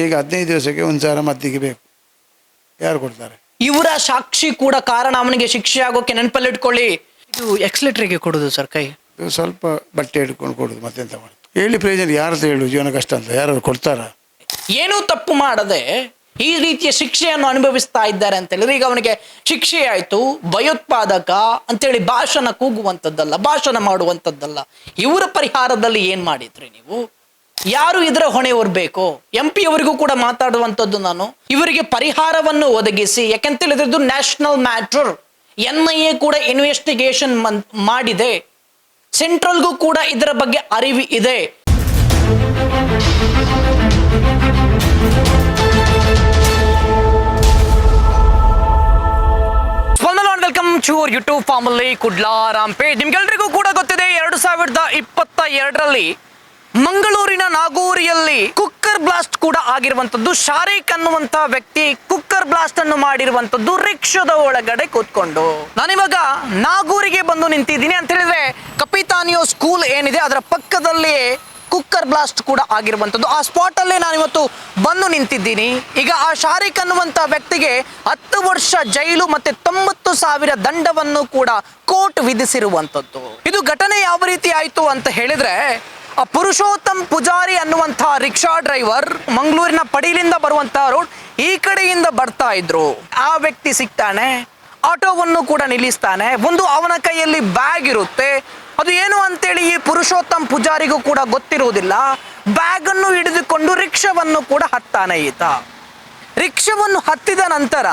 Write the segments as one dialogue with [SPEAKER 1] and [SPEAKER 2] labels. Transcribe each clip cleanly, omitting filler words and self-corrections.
[SPEAKER 1] ಈಗ 15 ದಿವಸಕ್ಕೆ 1,000 ಮದ್ದಿಗೆ ಬೇಕು, ಯಾರು ಕೊಡ್ತಾರೆ?
[SPEAKER 2] ಇವರ ಸಾಕ್ಷಿ ಕೂಡ ಕಾರಣ ಅವನಿಗೆ ಶಿಕ್ಷೆ ಆಗೋಕೆ ನೆನಪಲ್ಲಿ ಇಟ್ಕೊಳ್ಳಿ. ಇದು ಎಕ್ಸ್ಲೆಟ್ರಿಗೆ ಕೊಡುದು ಸರ್ ಕೈ
[SPEAKER 1] ಸ್ವಲ್ಪ ಬಟ್ಟೆ ಹಿಡ್ಕೊಂಡು ಕೊಡುದು, ಮತ್ತೆಂತ ಮಾಡುದು? ಹೇಳಿ ಪ್ರಯೋಜನ, ಯಾರ ಹತ್ರ ಹೇಳು ಜೀವನ ಕಷ್ಟ ಅಂತ? ಯಾರು ಕೊಡ್ತಾರ?
[SPEAKER 2] ಏನೂ ತಪ್ಪು ಮಾಡದೆ ಈ ರೀತಿಯ ಶಿಕ್ಷೆಯನ್ನು ಅನುಭವಿಸ್ತಾ ಇದ್ದಾರೆ ಅಂತ ಹೇಳಿದ್ರೆ, ಈಗ ಅವನಿಗೆ ಶಿಕ್ಷೆ ಆಯ್ತು, ಭಯೋತ್ಪಾದಕ ಅಂತೇಳಿ ಭಾಷಣ ಕೂಗುವಂಥದ್ದಲ್ಲ, ಭಾಷಣ ಮಾಡುವಂಥದ್ದಲ್ಲ. ಇವರ ಪರಿಹಾರದಲ್ಲಿ ಏನ್ ಮಾಡಿದ್ರಿ ನೀವು? ಯಾರು ಇದರ ಹೊಣೆ ಹೊರಬೇಕು? MP ಅವರಿಗೂ ಕೂಡ ಮಾತಾಡುವಂಥದ್ದು ನಾನು, ಇವರಿಗೆ ಪರಿಹಾರವನ್ನು ಒದಗಿಸಿ. ಯಾಕಂತ ಹೇಳಿದ್ರೆ ಇದು ನ್ಯಾಷನಲ್ ಮ್ಯಾಟರ್, NIA ಕೂಡ ಇನ್ವೆಸ್ಟಿಗೇಷನ್ ಮಾಡಿದೆ, ಸೆಂಟ್ರಲ್ಗೂ ಕೂಡ ಇದರ ಬಗ್ಗೆ ಅರಿವು ಇದೆ. Welcome to YouTube family Kudla rampage. ನಿಮ್ಗೆಲ್ರಿಗೂ ಕೂಡ ಗೊತ್ತಿದೆ, 2022ರಲ್ಲಿ ಮಂಗಳೂರಿನ ನಾಗೂರಿಯಲ್ಲಿ ಕುಕ್ಕರ್ ಬ್ಲಾಸ್ಟ್ ಕೂಡ ಆಗಿರುವಂತದ್ದು. ಶಾರೀಕ್ ಅನ್ನುವಂತ ವ್ಯಕ್ತಿ ಕುಕ್ಕರ್ ಬ್ಲಾಸ್ಟ್ ಅನ್ನು ಮಾಡಿರುವಂತದ್ದು ರಿಕ್ಷಾದ ಒಳಗಡೆ ಕೂತ್ಕೊಂಡು. ನಾನಿವಾಗ ನಾಗೂರಿಗೆ ಬಂದು ನಿಂತಿದ್ದೀನಿ ಅಂತ ಹೇಳಿದ್ರೆ, ಕಪಿತಾನಿಯೋ ಸ್ಕೂಲ್ ಏನಿದೆ ಅದರ ಪಕ್ಕದಲ್ಲಿ ಕುಕ್ಕರ್ ಬ್ಲಾಸ್ಟ್ ಕೂಡ ಆಗಿರುವಂಥದ್ದು. ಆ ಸ್ಪಾಟ್ ಅಲ್ಲೇ ನಾನಿವತ್ತು ಬಂದು ನಿಂತಿದ್ದೀನಿ. ಈಗ ಆ ಶಾರೀಕ್ ಅನ್ನುವಂಥ ವ್ಯಕ್ತಿಗೆ 10 ವರ್ಷ ಜೈಲು ಮತ್ತೆ 90,000 ದಂಡವನ್ನು ಕೂಡ ಕೋರ್ಟ್ ವಿಧಿಸಿರುವಂಥದ್ದು. ಇದು ಘಟನೆ ಯಾವ ರೀತಿ ಆಯಿತು ಅಂತ ಹೇಳಿದ್ರೆ, ಆ ಪುರುಷೋತ್ತಮ್ ಪೂಜಾರಿ ಅನ್ನುವಂಥ ರಿಕ್ಷಾ ಡ್ರೈವರ್ ಮಂಗಳೂರಿನ ಪಡೀಲಿಂದ ಬರುವಂತಹ ರೋಡ್ ಈ ಕಡೆಯಿಂದ ಬರ್ತಾ ಇದ್ರು. ಆ ವ್ಯಕ್ತಿ ಸಿಗ್ತಾನೆ, ಆಟೋವನ್ನು ಕೂಡ ನಿಲ್ಲಿಸ್ತಾನೆ. ಒಂದು ಅವನ ಕೈಯಲ್ಲಿ ಬ್ಯಾಗ್ ಇರುತ್ತೆ, ಅದು ಏನು ಅಂತೇಳಿ ಈ ಪುರುಷೋತ್ತಮ್ ಪೂಜಾರಿಗೂ ಕೂಡ ಗೊತ್ತಿರುವುದಿಲ್ಲ. ಬ್ಯಾಗ್ ಅನ್ನು ಹಿಡಿದುಕೊಂಡು ರಿಕ್ಷಾವನ್ನು ಕೂಡ ಹತ್ತಾನೆ ಈತ. ರಿಕ್ಷಾವನ್ನು ಹತ್ತಿದ ನಂತರ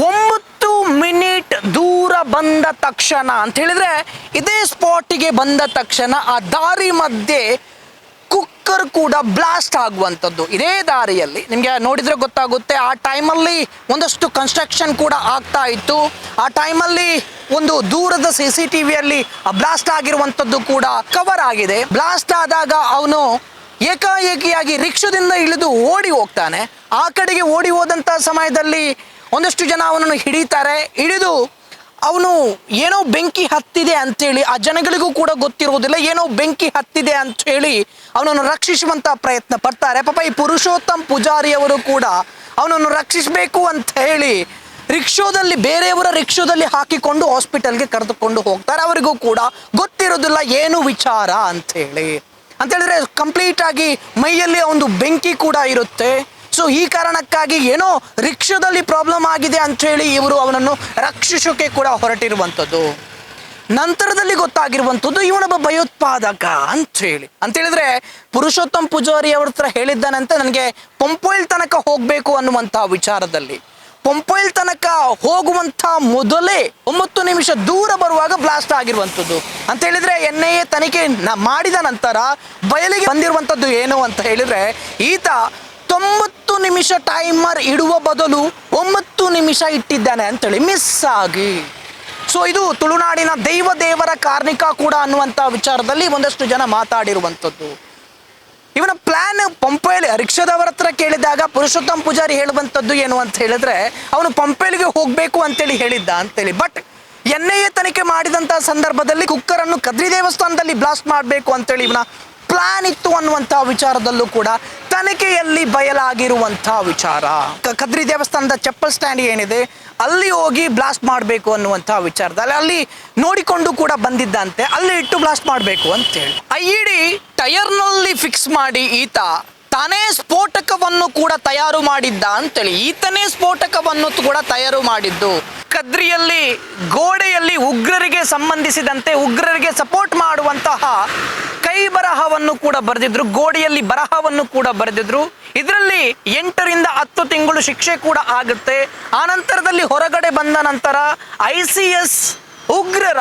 [SPEAKER 2] 9 ಮಿನಿಟ್ ದೂರ ಬಂದ ತಕ್ಷಣ ಅಂತ ಹೇಳಿದ್ರೆ, ಇದೇ ಸ್ಪಾಟಿಗೆ ಬಂದ ತಕ್ಷಣ ಆ ದಾರಿ ಮಧ್ಯೆ ಕುಕ್ಕರ್ ಕೂಡ ಬ್ಲಾಸ್ಟ್ ಆಗುವಂಥದ್ದು. ಇದೇ ದಾರಿಯಲ್ಲಿ ನಿಮಗೆ ನೋಡಿದ್ರೆ ಗೊತ್ತಾಗುತ್ತೆ, ಆ ಟೈಮಲ್ಲಿ ಒಂದಷ್ಟು ಕನ್ಸ್ಟ್ರಕ್ಷನ್ ಕೂಡ ಆಗ್ತಾ ಇತ್ತು. ಆ ಟೈಮಲ್ಲಿ ಒಂದು ದೂರದ CCTVಯಲ್ಲಿ ಬ್ಲಾಸ್ಟ್ ಆಗಿರುವಂಥದ್ದು ಕೂಡ ಕವರ್ ಆಗಿದೆ. ಬ್ಲಾಸ್ಟ್ ಆದಾಗ ಅವನು ಏಕಾಏಕಿಯಾಗಿ ರಿಕ್ಷಾದಿಂದ ಇಳಿದು ಓಡಿ ಹೋಗ್ತಾನೆ. ಆ ಕಡೆಗೆ ಓಡಿ ಹೋದಂಥ ಸಮಯದಲ್ಲಿ ಒಂದಷ್ಟು ಜನ ಅವನನ್ನು ಹಿಡಿತಾರೆ. ಹಿಡಿದು ಅವನು ಏನೋ ಬೆಂಕಿ ಹತ್ತಿದೆ ಅಂಥೇಳಿ, ಆ ಜನಗಳಿಗೂ ಕೂಡ ಗೊತ್ತಿರುವುದಿಲ್ಲ, ಏನೋ ಬೆಂಕಿ ಹತ್ತಿದೆ ಅಂತ ಹೇಳಿ ಅವನನ್ನು ರಕ್ಷಿಸುವಂಥ ಪ್ರಯತ್ನ ಪಡ್ತಾರೆ. ಪಾಪ ಈ ಪುರುಷೋತ್ತಮ್ ಪೂಜಾರಿಯವರು ಕೂಡ ಅವನನ್ನು ರಕ್ಷಿಸಬೇಕು ಅಂತ ಹೇಳಿ ರಿಕ್ಷಾದಲ್ಲಿ, ಬೇರೆಯವರ ರಿಕ್ಷಾದಲ್ಲಿ ಹಾಕಿಕೊಂಡು ಹಾಸ್ಪಿಟಲ್ಗೆ ಕರೆದುಕೊಂಡು ಹೋಗ್ತಾರೆ. ಅವರಿಗೂ ಕೂಡ ಗೊತ್ತಿರೋದಿಲ್ಲ ಏನು ವಿಚಾರ ಅಂಥೇಳಿ. ಅಂತೇಳಿದ್ರೆ ಕಂಪ್ಲೀಟ್ ಆಗಿ ಮೈಯಲ್ಲಿ ಒಂದು ಬೆಂಕಿ ಕೂಡ ಇರುತ್ತೆ. ಸೊ ಈ ಕಾರಣಕ್ಕಾಗಿ ಏನೋ ರಿಕ್ಷಾದಲ್ಲಿ ಪ್ರಾಬ್ಲಮ್ ಆಗಿದೆ ಅಂಥೇಳಿ ಇವರು ಅವನನ್ನು ರಕ್ಷಿಸೋಕೆ ಕೂಡ ಹೊರಟಿರುವಂಥದ್ದು. ನಂತರದಲ್ಲಿ ಗೊತ್ತಾಗಿರುವಂಥದ್ದು ಇವನೊಬ್ಬ ಭಯೋತ್ಪಾದಕ ಅಂತೇಳಿದ್ರೆ, ಪುರುಷೋತ್ತಮ್ ಪೂಜಾರಿ ಅವ್ರ ಹತ್ರ ಹೇಳಿದ್ದಾನಂತೆ, ನನಗೆ ಪಂಪೋಯಿಲ್ ತನಕ ಹೋಗಬೇಕು ಅನ್ನುವಂಥ ವಿಚಾರದಲ್ಲಿ. ಪಂಪೋಯಿಲ್ ತನಕ ಹೋಗುವಂಥ ಮೊದಲೇ 9 ನಿಮಿಷ ದೂರ ಬರುವಾಗ ಬ್ಲಾಸ್ಟ್ ಆಗಿರುವಂಥದ್ದು. ಅಂತ ಹೇಳಿದ್ರೆ NIA ತನಿಖೆ ಮಾಡಿದ ನಂತರ ಬಯಲಿಗೆ ಬಂದಿರುವಂಥದ್ದು ಏನು ಅಂತ ಹೇಳಿದ್ರೆ, ಈತ 90 ನಿಮಿಷ ಟೈಮರ್ ಇಡುವ ಬದಲು 9 ನಿಮಿಷ ಇಟ್ಟಿದ್ದಾನೆ ಅಂತೇಳಿ ಮಿಸ್ ಆಗಿ. ಸೊ ಇದು ತುಳುನಾಡಿನ ದೇವರ ಕಾರ್ಣಿಕ ಕೂಡ ಅನ್ನುವಂಥ ವಿಚಾರದಲ್ಲಿ ಒಂದಷ್ಟು ಜನ ಮಾತಾಡಿರುವಂಥದ್ದು. ಇವನ ಪ್ಲಾನ್ ಪಂಪೇಲ್ ರಿಕ್ಷಾದವರ ಹತ್ರ ಕೇಳಿದಾಗ ಪುರುಷೋತ್ತಮ್ ಪೂಜಾರಿ ಹೇಳುವಂಥದ್ದು ಏನು ಅಂತ ಹೇಳಿದ್ರೆ, ಅವನು ಪಂಪೇಲ್ಗೆ ಹೋಗಬೇಕು ಅಂತೇಳಿ ಹೇಳಿದ್ದ ಅಂತೇಳಿ. ಬಟ್ NIA ತನಿಖೆ ಮಾಡಿದಂಥ ಸಂದರ್ಭದಲ್ಲಿ ಕುಕ್ಕರನ್ನು ಕದ್ರಿ ದೇವಸ್ಥಾನದಲ್ಲಿ ಬ್ಲಾಸ್ಟ್ ಮಾಡಬೇಕು ಅಂತೇಳಿ ಇವನ ಪ್ಲಾನ್ ಇತ್ತು ಅನ್ನುವಂಥ ವಿಚಾರದಲ್ಲೂ ಕೂಡ ತನಿಖೆಯಲ್ಲಿ ಬಯಲಾಗಿರುವಂಥ ವಿಚಾರ. ಕದ್ರಿ ದೇವಸ್ಥಾನದ ಚಪ್ಪಲ್ ಸ್ಟ್ಯಾಂಡ್ ಏನಿದೆ ಅಲ್ಲಿ ಹೋಗಿ ಬ್ಲಾಸ್ಟ್ ಮಾಡಬೇಕು ಅನ್ನುವಂಥ ವಿಚಾರದಲ್ಲಿ ಅಲ್ಲಿ ನೋಡಿಕೊಂಡು ಕೂಡ ಬಂದಿದ್ದಂತೆ, ಅಲ್ಲಿ ಇಟ್ಟು ಬ್ಲಾಸ್ಟ್ ಮಾಡಬೇಕು ಅಂತೇಳಿ IED ಟೈರ್ನಲ್ಲಿ ಫಿಕ್ಸ್ ಮಾಡಿ ಈತ ತಾನೇ ಸ್ಫೋಟಕವನ್ನು ಕೂಡ ತಯಾರು ಮಾಡಿದ್ದ ಅಂತೇಳಿ. ಈತನೇ ಸ್ಫೋಟಕವನ್ನು ಕೂಡ ತಯಾರು ಮಾಡಿದ್ದು. ಕದ್ರಿಯಲ್ಲಿ ಗೋಡೆಯಲ್ಲಿ ಉಗ್ರರಿಗೆ ಸಂಬಂಧಿಸಿದಂತೆ ಉಗ್ರರಿಗೆ ಸಪೋರ್ಟ್ ಮಾಡುವಂತಹ ಕೈ ಬರಹವನ್ನು ಕೂಡ ಬರೆದಿದ್ರು, ಗೋಡೆಯಲ್ಲಿ ಬರಹವನ್ನು ಕೂಡ ಬರೆದಿದ್ರು. ಇದರಲ್ಲಿ 8 ರಿಂದ 10 ತಿಂಗಳು ಶಿಕ್ಷೆ ಕೂಡ ಆಗುತ್ತೆ. ಆ ನಂತರದಲ್ಲಿ ಹೊರಗಡೆ ಬಂದ ನಂತರ ICS ಉಗ್ರರ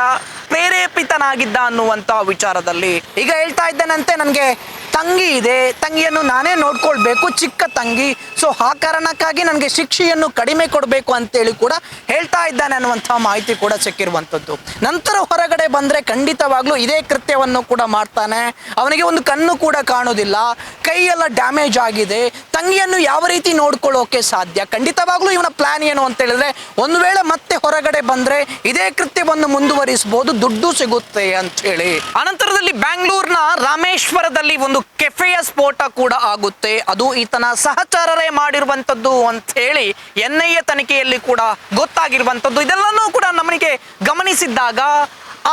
[SPEAKER 2] ಪ್ರೇರೇಪಿತನಾಗಿದ್ದ ಅನ್ನುವಂಥ ವಿಚಾರದಲ್ಲಿ ಈಗ ಹೇಳ್ತಾ ಇದ್ದೇನಂತೆ, ನನಗೆ ತಂಗಿ ಇದೆ, ತಂಗಿಯನ್ನು ನಾನೇ ನೋಡ್ಕೊಳ್ಬೇಕು, ಚಿಕ್ಕ ತಂಗಿ. ಸೊ ಆ ಕಾರಣಕ್ಕಾಗಿ ನನಗೆ ಶಿಕ್ಷೆಯನ್ನು ಕಡಿಮೆ ಕೊಡಬೇಕು ಅಂತೇಳಿ ಕೂಡ ಹೇಳ್ತಾ ಇದ್ದಾನೆ ಅನ್ನುವಂಥ ಮಾಹಿತಿ ಕೂಡ ಸಿಕ್ಕಿರುವಂಥದ್ದು. ನಂತರ ಹೊರಗಡೆ ಬಂದರೆ ಖಂಡಿತವಾಗ್ಲೂ ಇದೇ ಕೃತ್ಯವನ್ನು ಕೂಡ ಮಾಡ್ತಾನೆ. ಅವನಿಗೆ ಒಂದು ಕಣ್ಣು ಕೂಡ ಕಾಣೋದಿಲ್ಲ, ಕೈಯೆಲ್ಲ ಡ್ಯಾಮೇಜ್ ಆಗಿದೆ. ತಂಗಿಯನ್ನು ಯಾವ ರೀತಿ ನೋಡ್ಕೊಳ್ಳೋಕೆ ಸಾಧ್ಯ? ಖಂಡಿತವಾಗ್ಲೂ ಇವನ ಪ್ಲಾನ್ ಏನು ಅಂತ ಹೇಳಿದ್ರೆ, ಒಂದು ವೇಳೆ ಮತ್ತೆ ಹೊರಗಡೆ ಬಂದರೆ ಇದೇ ಕೃತ್ಯವನ್ನು ಮುಂದುವರಿಸಬಹುದು. ದುಡ್ಡು ಸಿಗುತ್ತೆ ಅಂತ ಹೇಳಿ. ಅನಂತರದಲ್ಲಿ ಬ್ಯಾಂಗ್ಳೂರ್ನ ರಾಮೇಶ್ವರದಲ್ಲಿ ಒಂದು ಕೆಫೆಯ ಸ್ಫೋಟ ಕೂಡ ಆಗುತ್ತೆ. ಅದು ಈತನ ಸಹಚರರೇ ಮಾಡಿರುವಂತದ್ದು ಅಂತ ಹೇಳಿ NIA ತನಿಖೆಯಲ್ಲಿ ಕೂಡ ಗೊತ್ತಾಗಿರುವಂತದ್ದು. ಇದೆಲ್ಲನೂ ಕೂಡ ನಮಗೆ ಗಮನಿಸಿದ್ದಾಗ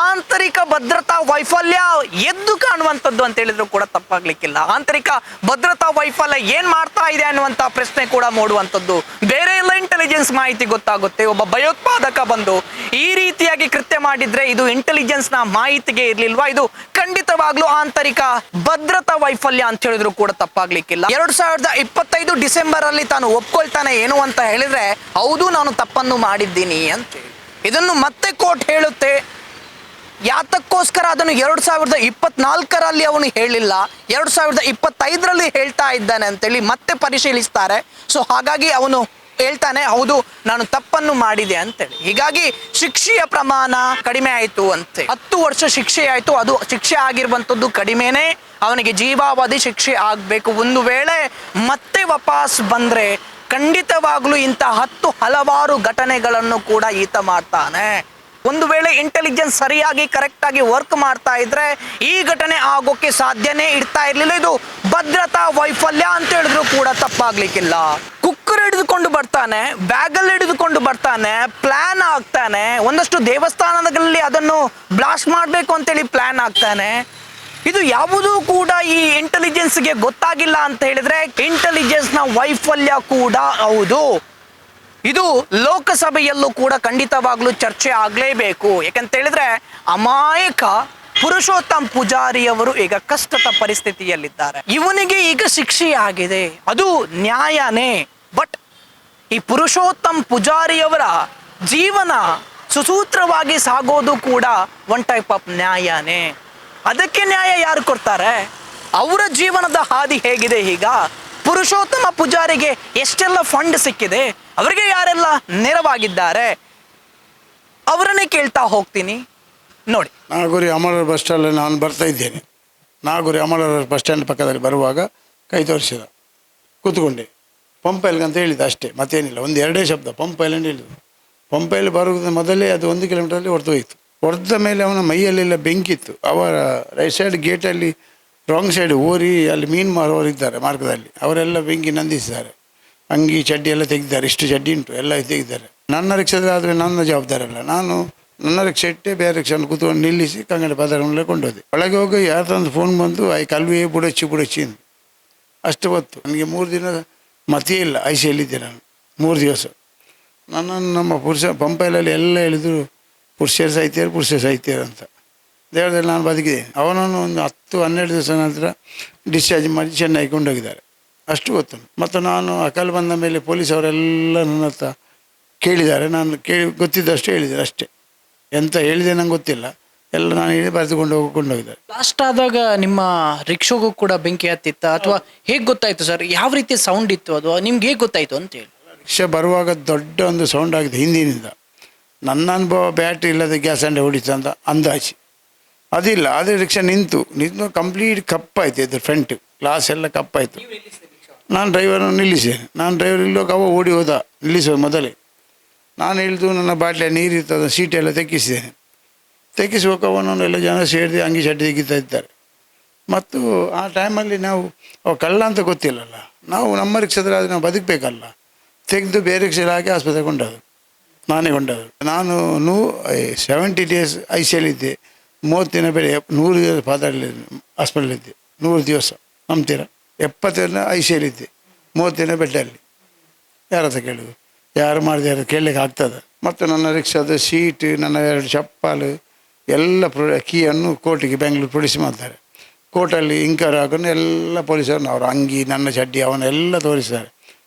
[SPEAKER 2] ಆಂತರಿಕ ಭದ್ರತಾ ವೈಫಲ್ಯ ಎದ್ದು ಕಾಣುವಂಥದ್ದು ಅಂತ ಹೇಳಿದ್ರು ಕೂಡ ತಪ್ಪಾಗ್ಲಿಕ್ಕಿಲ್ಲ. ಆಂತರಿಕ ಭದ್ರತಾ ವೈಫಲ್ಯ ಏನ್ ಮಾಡ್ತಾ ಇದೆ ಅನ್ನುವಂತ ಪ್ರಶ್ನೆ ಕೂಡ ಮೂಡುವಂಥದ್ದು. ಬೇರೆ ಎಲ್ಲ ಇಂಟೆಲಿಜೆನ್ಸ್ ಮಾಹಿತಿ ಗೊತ್ತಾಗುತ್ತೆ. ಒಬ್ಬ ಭಯೋತ್ಪಾದಕ ಬಂದು ಈ ರೀತಿಯಾಗಿ ಕೃತ್ಯ ಮಾಡಿದ್ರೆ ಇದು ಇಂಟೆಲಿಜೆನ್ಸ್ ನ ಮಾಹಿತಿಗೆ ಇರ್ಲಿಲ್ವಾ? ಇದು ಖಂಡಿತವಾಗ್ಲೂ ಆಂತರಿಕ ಭದ್ರತಾ ವೈಫಲ್ಯ ಅಂತ ಹೇಳಿದ್ರು ಕೂಡ ತಪ್ಪಾಗ್ಲಿಕ್ಕಿಲ್ಲ. 2025 ಡಿಸೆಂಬರ್ ಅಲ್ಲಿ ತಾನು ಒಪ್ಕೊಳ್ತಾನೆ ಏನು ಅಂತ ಹೇಳಿದ್ರೆ, ಹೌದು ನಾನು ತಪ್ಪನ್ನು ಮಾಡಿದ್ದೀನಿ ಅಂತ ಹೇಳಿ. ಇದನ್ನು ಮತ್ತೆ ಕೋರ್ಟ್ ಹೇಳುತ್ತೆ. ಯಾತಕ್ಕೋಸ್ಕರ ಅದನ್ನು 2024ರಲ್ಲಿ ಅವನು ಹೇಳಿಲ್ಲ, 2025ರಲ್ಲಿ ಹೇಳ್ತಾ ಇದ್ದಾನೆ ಅಂತೇಳಿ ಮತ್ತೆ ಪರಿಶೀಲಿಸ್ತಾರೆ. ಸೊ ಹಾಗಾಗಿ ಅವನು ಹೇಳ್ತಾನೆ ಹೌದು ನಾನು ತಪ್ಪನ್ನು ಮಾಡಿದೆ ಅಂತೇಳಿ. ಹೀಗಾಗಿ ಶಿಕ್ಷೆಯ ಪ್ರಮಾಣ ಕಡಿಮೆ ಆಯಿತು ಅಂತೆ. 10 ವರ್ಷ ಶಿಕ್ಷೆ ಆಯಿತು. ಅದು ಶಿಕ್ಷೆ ಆಗಿರುವಂಥದ್ದು ಕಡಿಮೆನೇ. ಅವನಿಗೆ ಜೀವಾವಧಿ ಶಿಕ್ಷೆ ಆಗಬೇಕು. ಒಂದು ವೇಳೆ ಮತ್ತೆ ವಾಪಸ್ ಬಂದರೆ ಖಂಡಿತವಾಗ್ಲೂ ಇಂಥ ಹಲವಾರು ಘಟನೆಗಳನ್ನು ಕೂಡ ಈತ ಮಾಡ್ತಾನೆ. ಒಂದು ವೇಳೆ ಇಂಟೆಲಿಜೆನ್ಸ್ ಸರಿಯಾಗಿ ಕರೆಕ್ಟಾಗಿ ವರ್ಕ್ ಮಾಡ್ತಾ ಇದ್ರೆ ಈ ಘಟನೆ ಆಗೋಕ್ಕೆ ಸಾಧ್ಯನೇ ಇರ್ತಾ ಇರಲಿಲ್ಲ. ಇದು ಭದ್ರತಾ ವೈಫಲ್ಯ ಅಂತ ಹೇಳಿದ್ರು ಕೂಡ ತಪ್ಪಾಗ್ಲಿಕ್ಕಿಲ್ಲ. ಕುಕ್ಕರ್ ಹಿಡಿದುಕೊಂಡು ಬರ್ತಾನೆ, ಬ್ಯಾಗಲ್ಲಿ ಹಿಡಿದುಕೊಂಡು ಬರ್ತಾನೆ, ಪ್ಲಾನ್ ಆಗ್ತಾನೆ. ಒಂದಷ್ಟು ದೇವಸ್ಥಾನಗಳಲ್ಲಿ ಅದನ್ನು ಬ್ಲಾಸ್ಟ್ ಮಾಡಬೇಕು ಅಂತೇಳಿ ಪ್ಲಾನ್ ಆಗ್ತಾನೆ. ಇದು ಯಾವುದೂ ಕೂಡ ಈ ಇಂಟೆಲಿಜೆನ್ಸ್ಗೆ ಗೊತ್ತಾಗಿಲ್ಲ ಅಂತ ಹೇಳಿದ್ರೆ ಇಂಟೆಲಿಜೆನ್ಸ್ನ ವೈಫಲ್ಯ ಕೂಡ ಹೌದು. ಇದು ಲೋಕಸಭೆಯಲ್ಲೂ ಕೂಡ ಖಂಡಿತವಾಗ್ಲೂ ಚರ್ಚೆ ಆಗಲೇಬೇಕು. ಯಾಕಂತ ಹೇಳಿದ್ರೆ ಅಮಾಯಕ ಪುರುಷೋತ್ತಮ್ ಪೂಜಾರಿಯವರು ಈಗ ಕಷ್ಟದ ಪರಿಸ್ಥಿತಿಯಲ್ಲಿದ್ದಾರೆ. ಇವನಿಗೆ ಈಗ ಶಿಕ್ಷೆ ಆಗಿದೆ, ಅದು ನ್ಯಾಯನೇ. ಬಟ್ ಈ ಪುರುಷೋತ್ತಮ್ ಪೂಜಾರಿಯವರ ಜೀವನ ಸುಸೂತ್ರವಾಗಿ ಸಾಗೋದು ಕೂಡ ಒನ್ ಟೈಪ್ ಆಫ್ ನ್ಯಾಯನೇ. ಅದಕ್ಕೆ ನ್ಯಾಯ ಯಾರು ಕೊಡ್ತಾರೆ? ಅವರ ಜೀವನದ ಹಾದಿ ಹೇಗಿದೆ? ಈಗ ಪುರುಷೋತ್ತಮ ಪೂಜಾರಿಗೆ ಎಷ್ಟೆಲ್ಲ ಫಂಡ್ ಸಿಕ್ಕಿದೆ, ಅವರಿಗೆ ಯಾರೆಲ್ಲ ನೆರವಾಗಿದ್ದಾರೆ, ಅವರನ್ನೇ ಕೇಳ್ತಾ ಹೋಗ್ತೀನಿ ನೋಡಿ.
[SPEAKER 1] ನಾಗೂರಿ ಅಮರರ ಬಸ್ ಸ್ಟ್ಯಾಂಡ್ ನಾನು ಬರ್ತಾ ಇದ್ದೇನೆ. ನಾಗೂರಿ ಅಮರರ ಬಸ್ ಸ್ಟ್ಯಾಂಡ್ ಪಕ್ಕದಲ್ಲಿ ಬರುವಾಗ ಕೈ ತೋರಿಸಿದ, ಕೂತ್ಕೊಂಡೆ. ಪಂಪ್ ಐಲ್ಗೆ ಅಂತ ಹೇಳಿದ ಅಷ್ಟೇ, ಮತ್ತೇನಿಲ್ಲ. ಒಂದು ಎರಡೇ ಶಬ್ದ ಪಂಪ್ ಐಲ್ ಅಂತ ಹೇಳಿದ್ರು. ಪಂಪ್ ಐಲ್ ಬರೋದು ಮೊದಲೇ ಅದು 1 ಕಿಲೋಮೀಟರಲ್ಲಿ ಹೊಡೆದೋಯ್ತು. ಹೊಡೆದ ಮೇಲೆ ಅವನ ಮೈಯಲ್ಲೆಲ್ಲ ಬೆಂಕಿತ್ತು. ಅವರ ರೈಟ್ ಸೈಡ್ ಗೇಟಲ್ಲಿ ರಾಂಗ್ ಸೈಡ್ ಓರಿ ಅಲ್ಲಿ ಮೀನು ಮಾರುವವರು ಇದ್ದಾರೆ ಮಾರ್ಗದಲ್ಲಿ, ಅವರೆಲ್ಲ ಬೆಂಕಿ ನಂದಿಸಿದ್ದಾರೆ. ಅಂಗಿ ಚಡ್ಡಿ ಎಲ್ಲ ತೆಗೆದಿದ್ದಾರೆ. ಇಷ್ಟು ಚಡ್ಡಿ ಉಂಟು ಎಲ್ಲ ತೆಗೆದಿದ್ದಾರೆ. ನನ್ನ ರಿಕ್ಷಾದಲ್ಲಿ ಆದರೆ ನನ್ನ ಜವಾಬ್ದಾರಿ ಅಲ್ಲ. ನಾನು ನನ್ನ ರಿಕ್ಷಾ ಇಟ್ಟೆ ಬೇರೆ ರಿಕ್ಷಾನ ಕೂತ್ಕೊಂಡು ನಿಲ್ಲಿಸಿ ಕಂಗಡ ಪದರಲ್ಲೇ ಕೊಂಡೋದೆ. ಒಳಗೆ ಹೋಗಿ ಯಾರ್ದೊಂದು ಫೋನ್ ಬಂತು, ಕಲ್ವಿ ಬುಡಚ್ಚಿ ಅಂತ. ಅಷ್ಟು ಹೊತ್ತು ನನಗೆ 3 ದಿನ ಮತೇ ಇಲ್ಲ. ಐಸಿಯಲ್ಲಿದ್ದೆ ನಾನು 3 ದಿವಸ. ನನ್ನನ್ನು ನಮ್ಮ ಪಂಪೈಲಲ್ಲಿ ಎಲ್ಲ ಹೇಳಿದ್ರು ಪುರುಷರು ಸಾಯ್ತೀರ ಅಂತ. ದೇವರಲ್ಲಿ ನಾನು ಬದುಕಿದ್ದೇನೆ. ಅವನನ್ನು ಒಂದು 10-12 ದಿವಸ ನಂತರ ಡಿಸ್ಚಾರ್ಜ್ ಮಾಡಿ ಚೆನ್ನೈಗೆ ಕೊಂಡೋಗಿದ್ದಾರೆ. ಅಷ್ಟು ಗೊತ್ತು. ಮತ್ತು ನಾನು ಅಕಲ್ ಬಂದ ಮೇಲೆ ಪೊಲೀಸ್ ಅವರೆಲ್ಲ ನನ್ನ ಹತ್ರ ಕೇಳಿದ್ದಾರೆ. ನಾನು ಗೊತ್ತಿದ್ದಷ್ಟು ಹೇಳಿದ್ದಾರೆ ಅಷ್ಟೇ. ಎಂತ ಹೇಳಿದೆ ನಂಗೆ ಗೊತ್ತಿಲ್ಲ. ಎಲ್ಲ ನಾನು ಹೇಳಿ ಬರೆದುಕೊಂಡು ಕೊಂಡೋಗಿದ್ದಾರೆ.
[SPEAKER 2] ಲಾಸ್ಟ್ ಆದಾಗ ನಿಮ್ಮ ರಿಕ್ಷಾಗೂ ಕೂಡ ಬೆಂಕಿ ಹತ್ತಿತ್ತ ಅಥವಾ ಹೇಗೆ ಗೊತ್ತಾಯ್ತು ಸರ್? ಯಾವ ರೀತಿ ಸೌಂಡ್ ಇತ್ತು ಅದು ನಿಮ್ಗೆ ಹೇಗೆ ಗೊತ್ತಾಯ್ತು ಅಂತೇಳಿ?
[SPEAKER 1] ರಿಕ್ಷಾ ಬರುವಾಗ ದೊಡ್ಡ ಒಂದು ಸೌಂಡ್ ಆಗಿದೆ ಹಿಂದಿನಿಂದ. ನನ್ನ ಅನುಭವ ಬ್ಯಾಟ್ರಿ ಇಲ್ಲದೆ ಗ್ಯಾಸ್ ಅಂಡೆ ಹೊಡಿತು ಅಂತ ಅಂದಾಜು. ಅದಿಲ್ಲ, ಆದರೆ ರಿಕ್ಷಾ ನಿಂತು ಕಂಪ್ಲೀಟ್ ಕಪ್ಪಾಯ್ತು. ಇದು ಫ್ರಂಟ್ ಗ್ಲಾಸ್ ಎಲ್ಲ ಕಪ್ಪಾಯಿತು. ನಾನು ಡ್ರೈವರನ್ನು ನಿಲ್ಲಿಸಿದ್ದೇನೆ. ನಾನು ಡ್ರೈವರ್ ಇಲ್ಲೋಕೆ ಅವ ಓಡಿ ಹೋದ ನಿಲ್ಲಿಸುವ ಮೊದಲೇ. ನಾನು ಇಳಿದು ನನ್ನ ಬಾಟ್ಲಿಯ ನೀರಿರ್ತದೆ ಸೀಟೆಲ್ಲ ತೆಗ್ಗಿಸಿದ್ದೇನೆ. ತೆಗ್ಗಿಸುವಾಗ ಅವನನ್ನೆಲ್ಲ ಜನ ಸೇರಿದೆ ಅಂಗಿ ಚಡ್ಡಿ ತೆಗಿತಾ ಇದ್ದಾರೆ. ಮತ್ತು ಆ ಟೈಮಲ್ಲಿ ನಾವು ಕಳ್ಳ ಅಂತ ಗೊತ್ತಿಲ್ಲಲ್ಲ, ನಾವು ನಮ್ಮ ರಿಕ್ಷಾದಲ್ಲಿ ಆದರೆ ನಾವು ಬದುಕಬೇಕಲ್ಲ. ತೆಗೆದು ಬೇರೆ ರಿಕ್ಷಾದಲ್ಲಿ ಹಾಕಿ ಆಸ್ಪತ್ರೆಗೆ ಕೊಂಡದ್ದು, ನಾನೇ ಕೊಂಡದ್ದು. ನಾನು 70 ಡೇಸ್ ಐಸಿಯಲ್ಲಿದ್ದೆ. 30 ದಿನ ಬೆಳೆ 100 ದಿವಸ ಪಾದರಲ್ಲಿ ಹಾಸ್ಪಿಟಲಿದ್ದೆ. 100 ದಿವಸ ನಂಬ್ತೀರಾ? 70 ದಿನ ಐಸಿಯಲ್ಲಿದ್ದೆ, 30 ದಿನ ಬೆಡ್ಡಲ್ಲಿ. ಯಾರತ್ರ ಕೇಳೋದು? ಯಾರು ಮಾಡಿದೆ ಯಾರು ಕೇಳಲಿಕ್ಕೆ ಆಗ್ತದೆ? ಮತ್ತು ನನ್ನ ರಿಕ್ಷಾದ ಸೀಟ್, ನನ್ನ 2 ಚಪ್ಪಲು ಎಲ್ಲ ಕೀಯನ್ನು ಕೋರ್ಟಿಗೆ ಬೆಂಗಳೂರು ಪೊಲೀಸ್ ಮಾಡ್ತಾರೆ. ಕೋರ್ಟಲ್ಲಿ ಇಂಕರ್ ಹಾಕೊಂಡು ಎಲ್ಲ ಪೊಲೀಸರನ್ನು ಅವ್ರ ಅಂಗಿ ನನ್ನ ಚಡ್ಡಿ ಅವನ್ನೆಲ್ಲ ತೋರಿಸ್ತಾರೆ.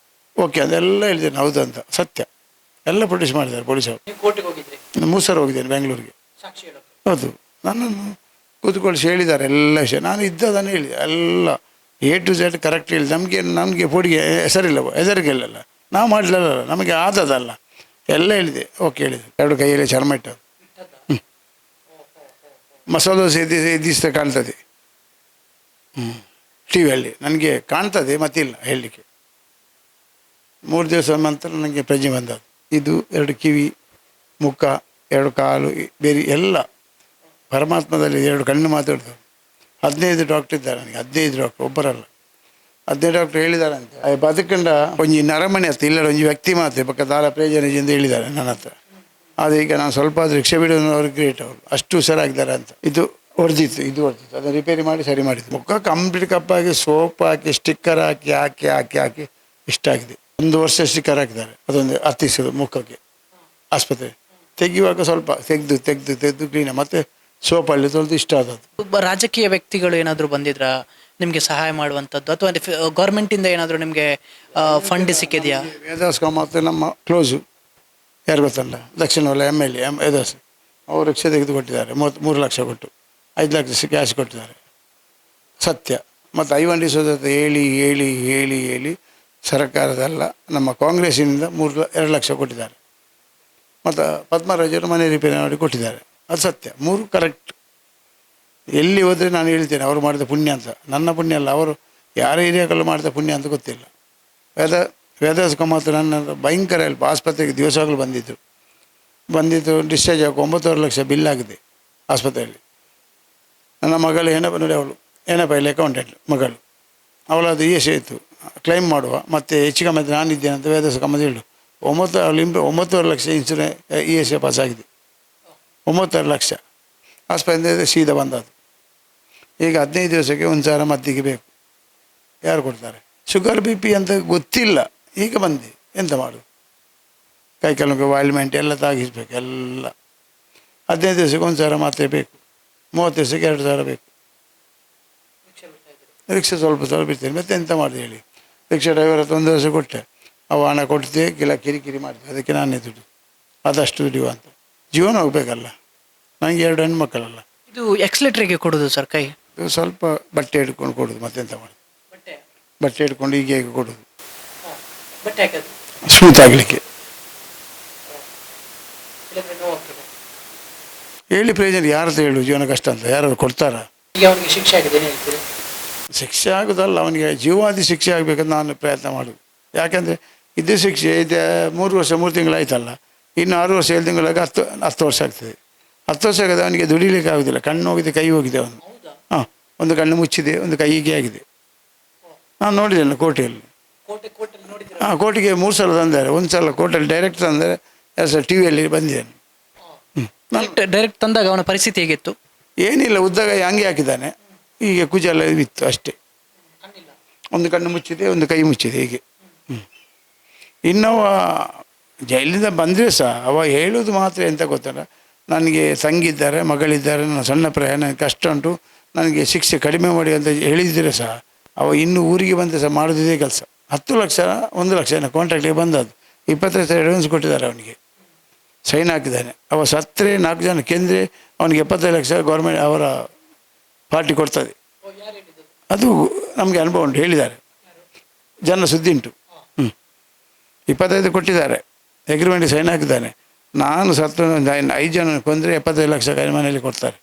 [SPEAKER 1] ಓಕೆ ಅದೆಲ್ಲ ಹೇಳಿದ್ದೇನೆ ಹೌದಂತ, ಸತ್ಯ ಎಲ್ಲ ಪ್ರೊಡ್ಯೂಸ್ ಮಾಡಿದ್ದಾರೆ ಪೊಲೀಸರು. ಮೂಸರ್ ಹೋಗಿದ್ದೇನೆ ಬೆಂಗಳೂರಿಗೆ. ಹೌದು, ನನ್ನನ್ನು ಕೂತ್ಕೊಳಿಸಿ ಹೇಳಿದ್ದಾರೆ ಎಲ್ಲ ವಿಷಯ. ನಾನು ಇದ್ದದನ್ನು ಹೇಳಿದೆ ಎಲ್ಲ A to Z ಕರೆಕ್ಟ್ ಹೇಳಿದೆ. ನಮಗೆ ಪೊಡಿಗೆ ಹೆಸರಿಲ್ಲ, ಹೆಸರಿಗೆಲ್ಲ ನಾವು ಮಾಡಲಿಲ್ಲ, ನಮಗೆ ಆದದಲ್ಲ ಎಲ್ಲ ಹೇಳಿದೆ. ಓಕೆ ಹೇಳಿದೆ. 2 ಕೈಯಲ್ಲಿ ಚರ್ಮ ಇಟ್ಟು ಮಸಾಲೆ ದೋಸೆ ಎದ್ದಿಸ್ತಾ ಕಾಣ್ತದೆ ಟಿ ವಿಯಲ್ಲಿ, ನನಗೆ ಕಾಣ್ತದೆ ಮತ್ತಿಲ್ಲ ಹೇಳಲಿಕ್ಕೆ. 3 ದಿವಸ ನಂತರ ನನಗೆ ಪ್ರಜ್ಞೆ ಬಂದದ್ದು. ಇದು 2 ಕಿವಿ, ಮುಖ, 2 ಕಾಲು, ಬೇರೆ ಎಲ್ಲ ಪರಮಾತ್ಮದಲ್ಲಿ 2 ಕಣ್ಣು ಮಾತಾಡ್ದು 15 ಡಾಕ್ಟರ್ ಇದ್ದಾರೆ ನನಗೆ, 15 ಡಾಕ್ಟರ್, ಒಬ್ಬರಲ್ಲ 15 ಡಾಕ್ಟರ್ ಹೇಳಿದಾರಂತೆ ಬದುಕಂಡ ಒಂಜಿ ನರಮಣಿ ಹತ್ತು ಇಲ್ಲ ಒಂಜಿ ವ್ಯಕ್ತಿ ಮಾತ್ರ ಪಕ್ಕ ದಾರ ಪ್ರಯೋಜನ ಅಂತ ಹೇಳಿದ್ದಾರೆ ನನ್ನ ಹತ್ರ. ಅದು ಈಗ ನಾನು ಸ್ವಲ್ಪ ಅದು ರಿಕ್ಷಾ ಬಿಡೋರು ಗ್ರೇಟ್, ಅವರು ಅಷ್ಟು ಹುಷಾರಾಗಿದ್ದಾರೆ ಅಂತ. ಇದು ಹೊಡೆದಿತ್ತು, ಇದು ಹೊಡೆದಿತ್ತು, ಅದನ್ನು ರಿಪೇರಿ ಮಾಡಿ ಸರಿ ಮಾಡಿದ್ದು. ಮುಖ ಕಂಪ್ಲೀಟ್ ಕಪ್ಪಾಗಿ ಸೋಪ್ ಹಾಕಿ ಸ್ಟಿಕ್ಕರ್ ಹಾಕಿ ಹಾಕಿ ಹಾಕಿ ಹಾಕಿ ಇಷ್ಟಾಗಿದೆ. 1 ವರ್ಷ ಸ್ಟಿಕ್ಕರ್ ಹಾಕಿದ್ದಾರೆ, ಅದೊಂದು ಹತ್ತಿಸೋದು ಮುಖಕ್ಕೆ. ಆಸ್ಪತ್ರೆ ತೆಗೆಯುವಾಗ ಸ್ವಲ್ಪ ತೆಗೆದು ಕ್ಲೀನ್ ಮತ್ತೆ ಸೋಪಲ್ಲಿ ತೊಳೆದು ಇಷ್ಟ ಆದದ್ದು.
[SPEAKER 2] ಒಬ್ಬ ರಾಜಕೀಯ ವ್ಯಕ್ತಿಗಳು ಏನಾದರೂ ಬಂದಿದ್ರಾ ನಿಮಗೆ ಸಹಾಯ ಮಾಡುವಂಥದ್ದು, ಅಥವಾ ಗೌರ್ಮೆಂಟಿಂದ ಏನಾದರೂ ನಿಮಗೆ ಫಂಡ್ ಸಿಕ್ಕಿದೆಯಾ?
[SPEAKER 1] ವೇದಾಸ್ ಕಾಮತ್ ನಮ್ಮ ಕ್ಲೋಸು, ಯಾರು ಗೊತ್ತಲ್ಲ, ದಕ್ಷಿಣ ವಲಯ MLA ವೇದಾಸ್, ಅವರು ರಿಕ್ಷಾ ತೆಗೆದು ಕೊಟ್ಟಿದ್ದಾರೆ 3 ಲಕ್ಷ ಕೊಟ್ಟು, 5 ಲಕ್ಷ ಕ್ಯಾಶ್ ಕೊಟ್ಟಿದ್ದಾರೆ. ಸತ್ಯ. ಮತ್ತು ಐವನ್ ಸೋದತ್ತ ಹೇಳಿ ಸರ್ಕಾರದಲ್ಲ ನಮ್ಮ ಕಾಂಗ್ರೆಸ್ಸಿನಿಂದ 2 ಲಕ್ಷ ಕೊಟ್ಟಿದ್ದಾರೆ. ಮತ್ತು ಪದ್ಮರಾಜರು ಮನೆ ರಿಪೇರಿ ಮಾಡಿ ಕೊಟ್ಟಿದ್ದಾರೆ. ಅದು ಸತ್ಯ, 3 ಕರೆಕ್ಟ್. ಎಲ್ಲಿ ಹೋದರೆ ನಾನು ಹೇಳ್ತೇನೆ ಅವರು ಮಾಡಿದ ಪುಣ್ಯ ಅಂತ. ನನ್ನ ಪುಣ್ಯ ಅಲ್ಲ, ಅವರು ಯಾರ ಏರಿಯಾಕಲ್ಲೂ ಮಾಡಿದ ಪುಣ್ಯ ಅಂತ ಗೊತ್ತಿಲ್ಲ. ವೇದಾಸ್ ಕಾಮತ್ ನನ್ನ ಭಯಂಕರ ಹೆಲ್ಪ್. ಆಸ್ಪತ್ರೆಗೆ ದಿವಸವಾಗಲೂ ಬಂದಿದ್ದು ಡಿಸ್ಚಾರ್ಜ್ ಆಗಿ 9.5 ಲಕ್ಷ ಬಿಲ್ ಆಗಿದೆ ಆಸ್ಪತ್ರೆಯಲ್ಲಿ. ನನ್ನ ಮಗಳು ನೋಡಿ, ಅವಳು ಏನಪ್ಪ ಅಕೌಂಟೆಂಟ್ ಮಗಳು, ಅವಳದು ESI ಇತ್ತು, ಕ್ಲೈಮ್ ಮಾಡುವ ಮತ್ತು ಹೆಚ್ಚು ಕಮ್ಮಿ ನಾನಿದ್ದೇನೆ ಅಂತ ವೇದಾಸ್ ಕಾಮತ್ ಹೇಳು. 9.5 ಲಕ್ಷ ಇನ್ಶೂರೆನ್ಸ್ ESI ಪಾಸ್ ಆಗಿದೆ. 9.5 ಲಕ್ಷ ಆಸ್ಪತ್ರೆಯಿಂದ ಸೀದಾ ಬಂದದ್ದು. ಈಗ 15 ದಿವಸಕ್ಕೆ 1,000 ಮದ್ದಿಗೆ ಬೇಕು. ಯಾರು ಕೊಡ್ತಾರೆ? ಶುಗರ್ BP ಅಂತ ಗೊತ್ತಿಲ್ಲ, ಈಗ ಬಂದೆ ಎಂತ ಮಾಡೋದು? ಕೈ ಕಾಲಿಗೆ ಆಯಿಲ್ಮೆಂಟ್ ಎಲ್ಲ ತಾಗಿಸ್ಬೇಕು ಎಲ್ಲ. 15 ದಿವಸಕ್ಕೆ 1,000 ಮಾತ್ರೆ ಬೇಕು, 30 ದಿವಸಕ್ಕೆ 2,000 ಬೇಕು. ರಿಕ್ಷಾ ಸ್ವಲ್ಪ ಬಿಡ್ತೇನೆ, ಮತ್ತೆ ಎಂತ ಮಾಡಿದೆ ಹೇಳಿ? ರಿಕ್ಷಾ ಡ್ರೈವರ್ ಹತ್ರ 1 ವರ್ಷ ಕೊಟ್ಟೆ, ಅವ ಹಣ ಕೊಡ್ತೇ ಕಿರಿಕಿರಿ ಮಾಡಿದೆ, ಅದಕ್ಕೆ ನಾನೇ ದುಡ್ಡು ಅದಷ್ಟು ದುಡಿಯುವ ಅಂತ. ಜೀವನ ಹೋಗ್ಬೇಕಲ್ಲ, ನನಗೆ 2 ಹೆಣ್ಣು ಮಕ್ಕಳಲ್ಲ.
[SPEAKER 2] ಇದು ಎಕ್ಸ್ಲೇಟ್ರಿಗೆ ಕೊಡೋದು ಸರ್ ಕೈ?
[SPEAKER 1] ಸ್ವಲ್ಪ ಬಟ್ಟೆ ಹಿಡ್ಕೊಂಡು ಕೊಡೋದು, ಮತ್ತೆಂತ ಮಾಡೋದು? ಬಟ್ಟೆ ಹಿಡ್ಕೊಂಡು ಹೀಗೆ ಕೊಡೋದು, ಸ್ಮೂತ್ ಆಗಲಿಕ್ಕೆ. ಹೇಳಿ ಪ್ರಯೋಜನ, ಯಾರತ್ರ ಹೇಳು ಜೀವನ ಕಷ್ಟ ಅಂತ? ಯಾರು ಕೊಡ್ತಾರಾ? ಶಿಕ್ಷೆ ಆಗೋದಲ್ಲ, ಅವನಿಗೆ ಜೀವಾದಿ ಶಿಕ್ಷೆ ಆಗಬೇಕಂತ ನಾನು ಪ್ರಯತ್ನ ಮಾಡೋದು. ಯಾಕೆಂದರೆ ಇದೇ ಶಿಕ್ಷೆ ಇದೆ 3 ವರ್ಷ 3 ತಿಂಗಳಾಯ್ತಲ್ಲ, ಇನ್ನು 6 ವರ್ಷ 7 ತಿಂಗಳಾಗ 10 ವರ್ಷ ಆಗ್ತದೆ. 10 ವರ್ಷ ಆಗದೆ ಅವನಿಗೆ ದುಡಿಲಿಕ್ಕೆ ಆಗೋದಿಲ್ಲ. ಕಣ್ಣು ಹೋಗಿದೆ, ಕೈ ಹೋಗಿದೆ ಅವನು. ಹಾಂ, ಒಂದು ಕಣ್ಣು ಮುಚ್ಚಿದೆ, ಒಂದು ಕೈ ಹೀಗೆ ಆಗಿದೆ. ನಾನು ನೋಡಿದ್ದೇನೆ ಕೋಟೆಯಲ್ಲಿ. ಹಾಂ, ಕೋಟೆಗೆ 3 ಸಲ ತಂದ್ದಾರೆ. 1 ಸಲ ಕೋಟೆಯಲ್ಲಿ ಡೈರೆಕ್ಟ್ ತಂದರೆ, 2 ಸಲ TVಯಲ್ಲಿ ಬಂದಿದ್ದೇನೆ.
[SPEAKER 2] ಡೈರೆಕ್ಟ್ ತಂದಾಗ ಅವನ ಪರಿಸ್ಥಿತಿ ಹೇಗಿತ್ತು?
[SPEAKER 1] ಏನಿಲ್ಲ, ಉದ್ದಾಗ ಹಂಗೆ ಹಾಕಿದ್ದಾನೆ, ಹೀಗೆ ಕುಜೆಲ್ಲ ಇತ್ತು ಅಷ್ಟೇ. ಒಂದು ಕಣ್ಣು ಮುಚ್ಚಿದೆ, ಒಂದು ಕೈ ಮುಚ್ಚಿದೆ ಹೀಗೆ. ಇನ್ನವ ಜೈಲಿಂದ ಬಂದರೆ ಸಹ ಅವ ಹೇಳೋದು ಮಾತ್ರ ಎಂತ ಗೊತ್ತಲ್ಲ, ನನಗೆ ತಂಗಿದ್ದಾರೆ, ಮಗಳಿದ್ದಾರೆ, ನನ್ನ ಸಣ್ಣ ಪ್ರಾಯ, ನನಗೆ ಕಷ್ಟ ಉಂಟು, ನನಗೆ ಶಿಕ್ಷೆ ಕಡಿಮೆ ಮಾಡಿ ಅಂತ ಹೇಳಿದರೆ ಸಹ ಅವ ಇನ್ನೂ ಊರಿಗೆ ಬಂದರೆ ಸಹ ಮಾಡೋದಿದೆ ಕೆಲಸ. 10 ಲಕ್ಷ 1 ಲಕ್ಷ ಕಾಂಟ್ರಾಕ್ಟಿಗೆ ಬಂದದ್ದು, 25 ಲಕ್ಷ ಅಡ್ವಾನ್ಸ್ ಕೊಟ್ಟಿದ್ದಾರೆ ಅವನಿಗೆ, ಸೈನ್ ಹಾಕಿದ್ದಾನೆ. ಅವ ಸತ್ತರೆ 4 ಜನ ಕೆಂದರೆ ಅವನಿಗೆ 75 ಲಕ್ಷ ಗೌರ್ಮೆಂಟ್ ಅವರ ಪಾರ್ಟಿ ಕೊಡ್ತದೆ. ಅದು ನಮಗೆ ಅನುಭವ ಉಂಟು, ಹೇಳಿದ್ದಾರೆ ಜನ, ಸುದ್ದಿ ಉಂಟು. 25 ಕೊಟ್ಟಿದ್ದಾರೆ, ಅಗ್ರಿಮೆಂಟಿಗೆ ಸೈನ್ ಹಾಕಿದ್ದಾನೆ. ನಾನು ಸತ್ತು 5 ಜನ ಕೊಂದರೆ 75 ಲಕ್ಷ ಮನೆಯಲ್ಲಿ ಕೊಡ್ತಾರೆ.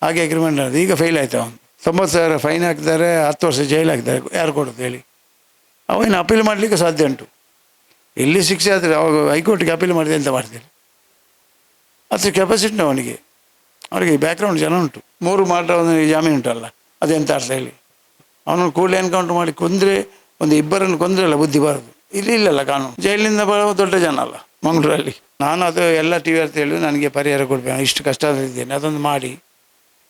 [SPEAKER 1] ಹಾಗೆ ಅಗ್ರಿಮೆಂಟ್ ಅನ್ನೋದು. ಈಗ ಫೈಲ್ ಆಯ್ತು ಅವನು, 90,000 ಫೈನ್ ಹಾಕಿದ್ದಾರೆ, 10 ವರ್ಷ ಜೈಲು ಹಾಕಿದ್ದಾರೆ. ಯಾರು ಕೊಡೋದು ಹೇಳಿ? ಅವನು ಅಪೀಲ್ ಮಾಡಲಿಕ್ಕೆ ಸಾಧ್ಯ ಉಂಟು. ಇಲ್ಲಿ ಶಿಕ್ಷೆ ಆದರೆ ಅವಾಗ ಹೈಕೋರ್ಟ್ಗೆ ಅಪೀಲ್ ಮಾಡಿದೆ ಅಂತ ಮಾಡ್ತೀರಿ? ಅದ್ರ ಕೆಪಾಸಿಟಿ ಅವನಿಗೆ, ಅವನಿಗೆ ಬ್ಯಾಕ್ಗ್ರೌಂಡ್ ಜನ ಉಂಟು. 3 ಮಾತ್ರ ಒಂದು ಜಾಮೀನು ಉಂಟಲ್ಲ, ಅದೆಂತ ಅರ್ಥ ಹೇಳಿ? ಅವನನ್ನು ಕೂಡಲೇ ಎನ್ಕೌಂಟರ್ ಮಾಡಿ ಕೊಂದರೆ, ಒಂದು 2 ಕೊಂದರೆ ಅಲ್ಲ ಬುದ್ಧಿ ಬರೋದು. ಇಲ್ಲಲ್ಲ ಕಾನೂನು. ಜೈಲಿನಿಂದ ಬರೋ ದೊಡ್ಡ ಜನ ಅಲ್ಲ ಮಂಗಳೂರಲ್ಲಿ. ನಾನು ಅದು ಎಲ್ಲ TV ಅಂತ ಹೇಳಿ ನನಗೆ ಪರಿಹಾರ ಕೊಡಬೇಕು, ಇಷ್ಟು ಕಷ್ಟದಲ್ಲಿದ್ದೇನೆ, ಅದೊಂದು ಮಾಡಿ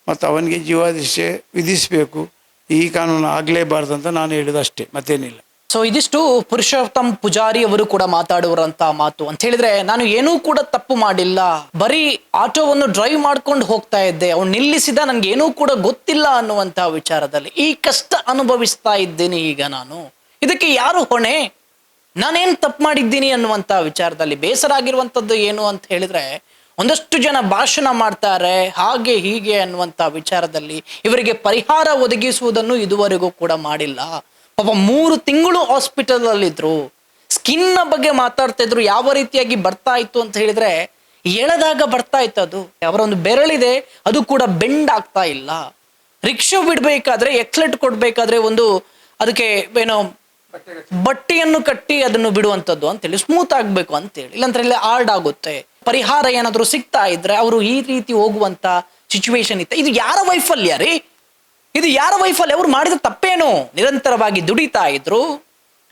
[SPEAKER 1] ಮತ್ತು ಅವನಿಗೆ ಜೀವಾದಿಶೆ ವಿಧಿಸಬೇಕು. ಈ ಕಾನೂನು ಆಗಲೇಬಾರ್ದು ಅಂತ ನಾನು ಹೇಳೋದು ಅಷ್ಟೇ, ಮತ್ತೇನಿಲ್ಲ.
[SPEAKER 2] ಸೊ ಇದಿಷ್ಟು ಪುರುಷೋತ್ತಮ್ ಪೂಜಾರಿ ಅವರು ಕೂಡ ಮಾತಾಡುವಂತ ಮಾತು. ಅಂತ ಹೇಳಿದ್ರೆ, ನಾನು ಏನೂ ಕೂಡ ತಪ್ಪು ಮಾಡಿಲ್ಲ, ಬರೀ ಆಟೋವನ್ನು ಡ್ರೈವ್ ಮಾಡ್ಕೊಂಡು ಹೋಗ್ತಾ ಇದ್ದೆ, ಅವ್ನು ನಿಲ್ಲಿಸಿದ, ನನ್ಗೆ ಏನೂ ಕೂಡ ಗೊತ್ತಿಲ್ಲ ಅನ್ನುವಂತ ವಿಚಾರದಲ್ಲಿ ಈ ಕಷ್ಟ ಅನುಭವಿಸ್ತಾ ಇದ್ದೀನಿ ಈಗ ನಾನು. ಇದಕ್ಕೆ ಯಾರು ಹೊಣೆ? ನಾನೇನು ತಪ್ಪು ಮಾಡಿದ್ದೀನಿ ಅನ್ನುವಂಥ ವಿಚಾರದಲ್ಲಿ ಬೇಸರ ಆಗಿರುವಂಥದ್ದು ಏನು ಅಂತ ಹೇಳಿದ್ರೆ, ಒಂದಷ್ಟು ಜನ ಭಾಷಣ ಮಾಡ್ತಾರೆ ಹಾಗೆ ಹೀಗೆ ಅನ್ನುವಂಥ ವಿಚಾರದಲ್ಲಿ ಇವರಿಗೆ ಪರಿಹಾರ ಒದಗಿಸುವುದನ್ನು ಇದುವರೆಗೂ ಕೂಡ ಮಾಡಿಲ್ಲ. ಪಾಪ 3 ತಿಂಗಳು ಹಾಸ್ಪಿಟಲ್ ಅಲ್ಲಿದ್ರು, ಸ್ಕಿನ್ನ ಬಗ್ಗೆ ಮಾತಾಡ್ತಾ ಇದ್ರು. ಯಾವ ರೀತಿಯಾಗಿ ಬರ್ತಾ ಇತ್ತು ಅಂತ ಹೇಳಿದ್ರೆ, ಎಳೆದಾಗ ಬರ್ತಾ ಇತ್ತು ಅದು. ಅವರ ಒಂದು ಬೆರಳಿದೆ, ಅದು ಕೂಡ ಬೆಂಡ್ ಆಗ್ತಾ ಇಲ್ಲ. ರಿಕ್ಷಾ ಬಿಡ್ಬೇಕಾದ್ರೆ, ಎಕ್ಸಲೆಟ್ ಕೊಡ್ಬೇಕಾದ್ರೆ ಒಂದು ಅದಕ್ಕೆ ಏನೋ ಬಟ್ಟೆಯನ್ನು ಕಟ್ಟಿ ಅದನ್ನು ಬಿಡುವಂಥದ್ದು ಅಂತೇಳಿ, ಸ್ಮೂತ್ ಆಗಬೇಕು ಅಂತೇಳಿ, ಇಲ್ಲಾಂದ್ರೆ ಇಲ್ಲಿ ಹಾರ್ಡ್ ಆಗುತ್ತೆ. ಪರಿಹಾರ ಏನಾದರೂ ಸಿಗ್ತಾ ಇದ್ರೆ ಅವರು ಈ ರೀತಿ ಹೋಗುವಂತ ಸಿಚುವೇಶನ್ ಇತ್ತ. ಇದು ಯಾರ ವೈಫಲ್ಯ ರೀ? ಇದು ಯಾರ ವೈಫಲ್ಯ? ಅವ್ರು ಮಾಡಿದ ತಪ್ಪೇನು? ನಿರಂತರವಾಗಿ ದುಡಿತಾ ಇದ್ರು,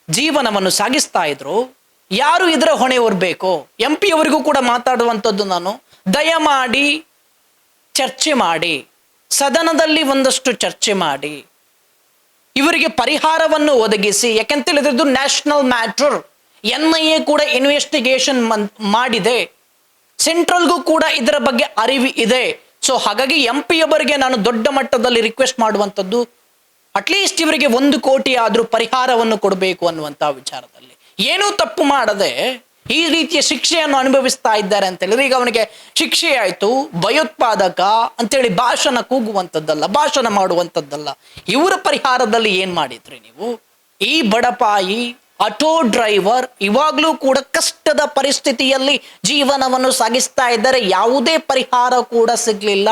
[SPEAKER 2] ಜೀವನವನ್ನು ಸಾಗಿಸ್ತಾ ಇದ್ರು. ಯಾರು ಇದರ ಹೊಣೆ ಹೊರಬೇಕು? MP ಅವರಿಗೂ ಕೂಡ ಮಾತಾಡುವಂಥದ್ದು ನಾನು, ದಯಮಾಡಿ ಚರ್ಚೆ ಮಾಡಿ, ಸದನದಲ್ಲಿ ಒಂದಷ್ಟು ಚರ್ಚೆ ಮಾಡಿ, ಇವರಿಗೆ ಪರಿಹಾರವನ್ನು ಒದಗಿಸಿ. ಯಾಕೆಂತೇಳಿದ್ರೆ ಇದು ನ್ಯಾಷನಲ್ ಮ್ಯಾಟರ್. NIA ಕೂಡ ಇನ್ವೆಸ್ಟಿಗೇಷನ್ ಮಾಡಿದೆ, ಸೆಂಟ್ರಲ್ಗೂ ಕೂಡ ಇದರ ಬಗ್ಗೆ ಅರಿವು ಇದೆ. ಸೊ ಹಾಗಾಗಿ MP ಅವರಿಗೆ ನಾನು ದೊಡ್ಡ ಮಟ್ಟದಲ್ಲಿ ರಿಕ್ವೆಸ್ಟ್ ಮಾಡುವಂಥದ್ದು, ಅಟ್ಲೀಸ್ಟ್ ಇವರಿಗೆ 1 ಕೋಟಿ ಆದ್ರೂ ಪರಿಹಾರವನ್ನು ಕೊಡಬೇಕು ಅನ್ನುವಂಥ ವಿಚಾರದಲ್ಲಿ. ಏನೂ ತಪ್ಪು ಮಾಡದೆ ಈ ರೀತಿಯ ಶಿಕ್ಷೆಯನ್ನು ಅನುಭವಿಸ್ತಾ ಇದ್ದಾರೆ ಅಂತ ಹೇಳಿದ್ರೆ, ಈಗ ಅವನಿಗೆ ಶಿಕ್ಷೆ ಆಯ್ತು, ಭಯೋತ್ಪಾದಕ ಅಂತೇಳಿ ಭಾಷಣ ಕೂಗುವಂಥದ್ದಲ್ಲ, ಭಾಷಣ ಮಾಡುವಂಥದ್ದಲ್ಲ. ಇವರ ಪರಿಹಾರದಲ್ಲಿ ಏನ್ ಮಾಡಿದ್ರಿ ನೀವು? ಈ ಬಡಪಾಯಿ ಆಟೋ ಡ್ರೈವರ್ ಇವಾಗ್ಲೂ ಕೂಡ ಕಷ್ಟದ ಪರಿಸ್ಥಿತಿಯಲ್ಲಿ ಜೀವನವನ್ನು ಸಾಗಿಸ್ತಾ ಇದ್ದಾರೆ. ಯಾವುದೇ ಪರಿಹಾರ ಕೂಡ ಸಿಗ್ಲಿಲ್ಲ.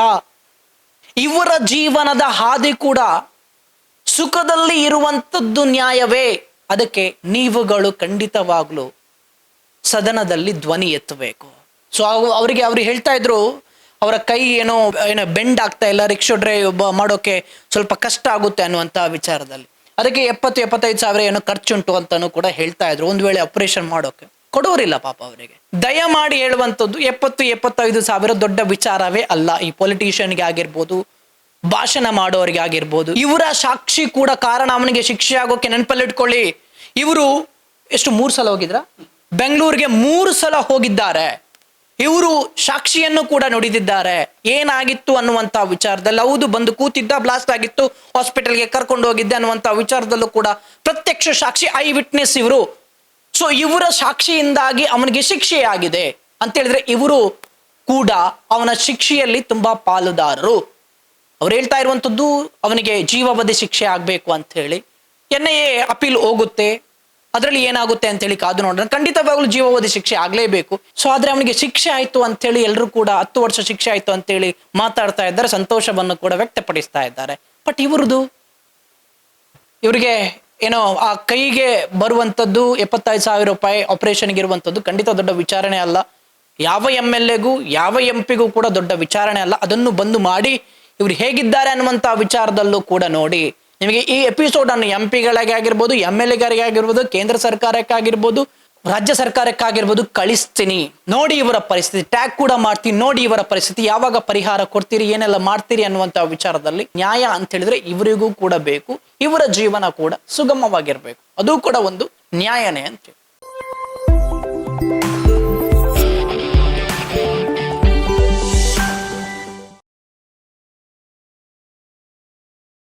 [SPEAKER 2] ಇವರ ಜೀವನದ ಹಾದಿ ಕೂಡ ಸುಖದಲ್ಲಿ ಇರುವಂಥದ್ದು ನ್ಯಾಯವೇ? ಅದಕ್ಕೆ ನೀವುಗಳು ಖಂಡಿತವಾಗ್ಲೂ ಸದನದಲ್ಲಿ ಧ್ವನಿ ಎತ್ತಬೇಕು. ಸೊ ಅವ್ರು ಹೇಳ್ತಾ ಇದ್ರು, ಅವರ ಕೈ ಏನೋ ಬೆಂಡ್ ಆಗ್ತಾ ಇಲ್ಲ, ರಿಕ್ಷಾ ಡ್ರೈವ್ ಮಾಡೋಕೆ ಸ್ವಲ್ಪ ಕಷ್ಟ ಆಗುತ್ತೆ ಅನ್ನುವಂಥ ವಿಚಾರದಲ್ಲಿ. ಅದಕ್ಕೆ 70-75 ಸಾವಿರ ಏನೋ ಖರ್ಚುಂಟು ಅಂತಾನು ಕೂಡ ಹೇಳ್ತಾ ಇದ್ರು. ಒಂದು ವೇಳೆ ಆಪರೇಷನ್ ಮಾಡೋಕೆ ಕೊಡೋರಿಲ್ಲ ಪಾಪ ಅವರಿಗೆ. ದಯಮಾಡಿ ಹೇಳುವಂಥದ್ದು, 70-75 ಸಾವಿರ ದೊಡ್ಡ ವಿಚಾರವೇ ಅಲ್ಲ. ಈ ಪೊಲಿಟಿಷಿಯನ್ಗೆ ಆಗಿರ್ಬೋದು, ಭಾಷಣ ಮಾಡೋರಿಗೆ ಆಗಿರ್ಬೋದು, ಇವರ ಸಾಕ್ಷಿ ಕೂಡ ಕಾರಣ ಅವನಿಗೆ ಶಿಕ್ಷೆ ಆಗೋಕೆ. ನೆನಪಲ್ಲಿಟ್ಕೊಳ್ಳಿ, ಇವರು ಎಷ್ಟು 3 ಸಲ ಹೋಗಿದ್ರ ಬೆಂಗಳೂರಿಗೆ? 3 ಸಲ ಹೋಗಿದ್ದಾರೆ. ಇವರು ಸಾಕ್ಷಿಯನ್ನು ಕೂಡ ನುಡಿದಿದ್ದಾರೆ, ಏನಾಗಿತ್ತು ಅನ್ನುವಂಥ ವಿಚಾರದಲ್ಲಿ. ಹೌದು, ಬಂದು ಕೂತಿದ್ದ, ಬ್ಲಾಸ್ಟ್ ಆಗಿತ್ತು, ಹಾಸ್ಪಿಟಲ್ಗೆ ಕರ್ಕೊಂಡು ಹೋಗಿದ್ದೆ ಅನ್ನುವಂಥ ವಿಚಾರದಲ್ಲೂ ಕೂಡ ಪ್ರತ್ಯಕ್ಷ ಸಾಕ್ಷಿ, ಐ ವಿಟ್ನೆಸ್ ಇವರು. ಸೊ ಇವರ ಸಾಕ್ಷಿಯಿಂದಾಗಿ ಅವನಿಗೆ ಶಿಕ್ಷೆ ಆಗಿದೆ ಅಂತ ಹೇಳಿದ್ರೆ ಇವರು ಕೂಡ ಅವನ ಶಿಕ್ಷೆಯಲ್ಲಿ ತುಂಬಾ ಪಾಲುದಾರರು. ಅವ್ರು ಹೇಳ್ತಾ ಇರುವಂಥದ್ದು ಅವನಿಗೆ ಜೀವಾವಧಿ ಶಿಕ್ಷೆ ಆಗಬೇಕು ಅಂತ ಹೇಳಿ. NIA ಅಪೀಲ್ ಹೋಗುತ್ತೆ, ಅದರಲ್ಲಿ ಏನಾಗುತ್ತೆ ಅಂತ ಹೇಳಿ ಕಾದು ನೋಡೋಣ. ಖಂಡಿತವಾಗ್ಲೂ ಜೀವಾವಧಿ ಶಿಕ್ಷೆ ಆಗ್ಲೇಬೇಕು. ಸೊ ಆದ್ರೆ ಅವನಿಗೆ ಶಿಕ್ಷೆ ಆಯ್ತು ಅಂತ ಹೇಳಿ ಎಲ್ಲರೂ ಕೂಡ 10 ವರ್ಷ ಶಿಕ್ಷೆ ಆಯ್ತು ಅಂತ ಹೇಳಿ ಮಾತಾಡ್ತಾ ಇದ್ದಾರೆ, ಸಂತೋಷವನ್ನು ಕೂಡ ವ್ಯಕ್ತಪಡಿಸ್ತಾ ಇದ್ದಾರೆ. ಬಟ್ ಇವರಿಗೆ ಏನೋ ಆ ಕೈಗೆ ಬರುವಂಥದ್ದು 75 ಸಾವಿರ ರೂಪಾಯಿ ಆಪರೇಷನ್ಗೆ ಇರುವಂಥದ್ದು ಖಂಡಿತ ದೊಡ್ಡ ವಿಚಾರಣೆ ಅಲ್ಲ. ಯಾವ MLAಗೂ ಯಾವ MP ಕೂಡ ದೊಡ್ಡ ವಿಚಾರಣೆ ಅಲ್ಲ. ಅದನ್ನು ಬಂದು ಮಾಡಿ ಇವ್ರು ಹೇಗಿದ್ದಾರೆ ಅನ್ನುವಂಥ ವಿಚಾರದಲ್ಲೂ ಕೂಡ ನೋಡಿ. ನಿಮಗೆ ಈ ಎಪಿಸೋಡ್ ಅನ್ನು MP ಗಳಿಗೆ ಆಗಿರ್ಬೋದು, MLAಗಳಿಗೆ ಆಗಿರ್ಬೋದು, ಕೇಂದ್ರ ಸರ್ಕಾರಕ್ಕಾಗಿರ್ಬೋದು, ರಾಜ್ಯ ಸರ್ಕಾರಕ್ಕಾಗಿರ್ಬೋದು ಕಳಿಸ್ತೀನಿ. ನೋಡಿ ಇವರ ಪರಿಸ್ಥಿತಿ, ಟ್ಯಾಗ್ ಕೂಡ ಮಾಡ್ತೀನಿ, ನೋಡಿ ಇವರ ಪರಿಸ್ಥಿತಿ, ಯಾವಾಗ ಪರಿಹಾರ ಕೊಡ್ತೀರಿ, ಏನೆಲ್ಲ ಮಾಡ್ತೀರಿ ಅನ್ನುವಂಥ ವಿಚಾರದಲ್ಲಿ. ನ್ಯಾಯ ಅಂತ ಹೇಳಿದ್ರೆ ಇವರಿಗೂ ಕೂಡ ಬೇಕು, ಇವರ ಜೀವನ ಕೂಡ ಸುಗಮವಾಗಿರ್ಬೇಕು, ಅದು ಕೂಡ ಒಂದು ನ್ಯಾಯನೇ ಅಂತ.